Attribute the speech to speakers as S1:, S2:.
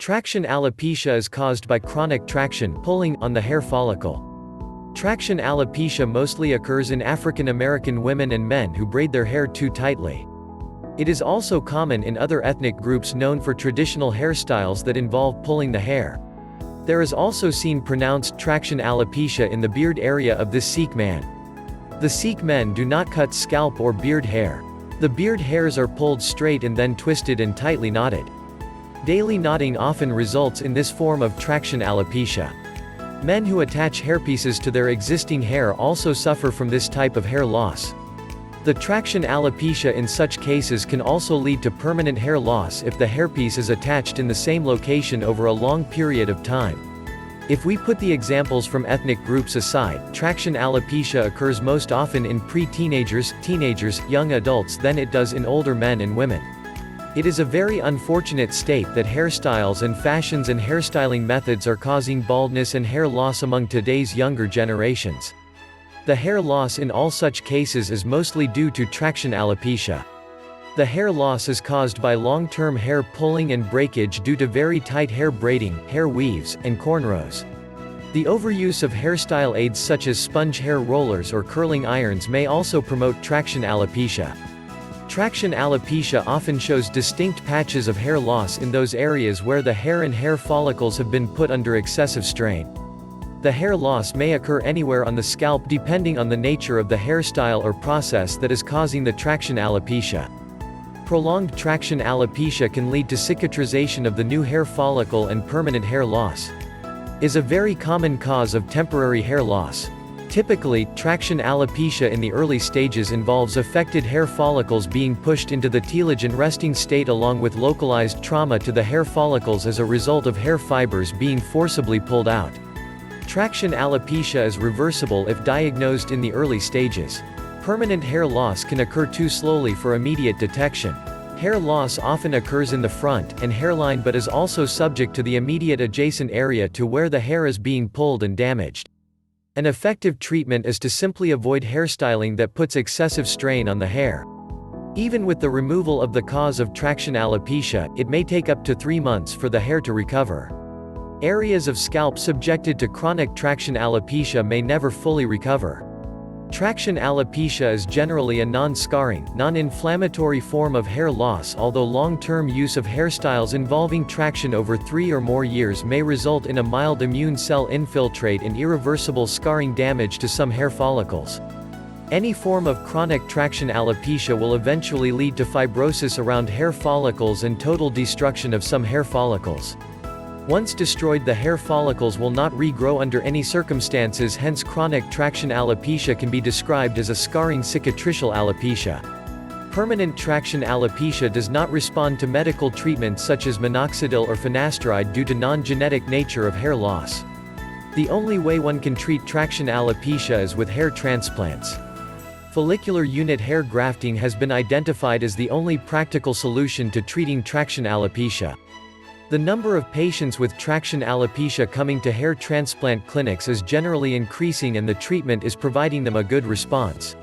S1: Traction alopecia is caused by chronic traction pulling on the hair follicle. Traction alopecia mostly occurs in African American women and men who braid their hair too tightly. It is also common in other ethnic groups known for traditional hairstyles that involve pulling the hair. There is also seen pronounced traction alopecia in the beard area of this Sikh man. The Sikh men do not cut scalp or beard hair. The beard hairs are pulled straight and then twisted and tightly knotted. Daily knotting often results in this form of traction alopecia. Men who attach hairpieces to their existing hair also suffer from this type of hair loss. The traction alopecia in such cases can also lead to permanent hair loss if the hairpiece is attached in the same location over a long period of time. If we put the examples from ethnic groups aside, traction alopecia occurs most often in pre-teenagers, teenagers, young adults than it does in older men and women. It is a very unfortunate state that hairstyles and fashions and hairstyling methods are causing baldness and hair loss among today's younger generations. The hair loss in all such cases is mostly due to traction alopecia. The hair loss is caused by long-term hair pulling and breakage due to very tight hair braiding, hair weaves, and cornrows. The overuse of hairstyle aids such as sponge hair rollers or curling irons may also promote traction alopecia. Traction alopecia often shows distinct patches of hair loss in those areas where the hair and hair follicles have been put under excessive strain. The hair loss may occur anywhere on the scalp depending on the nature of the hairstyle or process that is causing the traction alopecia. Prolonged traction alopecia can lead to cicatrization of the new hair follicle, and permanent hair loss is a very common cause of temporary hair loss. Typically, traction alopecia in the early stages involves affected hair follicles being pushed into the telogen and resting state along with localized trauma to the hair follicles as a result of hair fibers being forcibly pulled out. Traction alopecia is reversible if diagnosed in the early stages. Permanent hair loss can occur too slowly for immediate detection. Hair loss often occurs in the front and hairline but is also subject to the immediate adjacent area to where the hair is being pulled and damaged. An effective treatment is to simply avoid hairstyling that puts excessive strain on the hair. Even with the removal of the cause of traction alopecia, it may take up to 3 months for the hair to recover. Areas of scalp subjected to chronic traction alopecia may never fully recover. Traction alopecia is generally a non-scarring, non-inflammatory form of hair loss, although long-term use of hairstyles involving traction over 3 or more years may result in a mild immune cell infiltrate and irreversible scarring damage to some hair follicles. Any form of chronic traction alopecia will eventually lead to fibrosis around hair follicles and total destruction of some hair follicles. Once destroyed, the hair follicles will not regrow under any circumstances, hence chronic traction alopecia can be described as a scarring cicatricial alopecia. Permanent traction alopecia does not respond to medical treatments such as minoxidil or finasteride due to non-genetic nature of hair loss. The only way one can treat traction alopecia is with hair transplants. Follicular unit hair grafting has been identified as the only practical solution to treating traction alopecia. The number of patients with traction alopecia coming to hair transplant clinics is generally increasing, and the treatment is providing them a good response.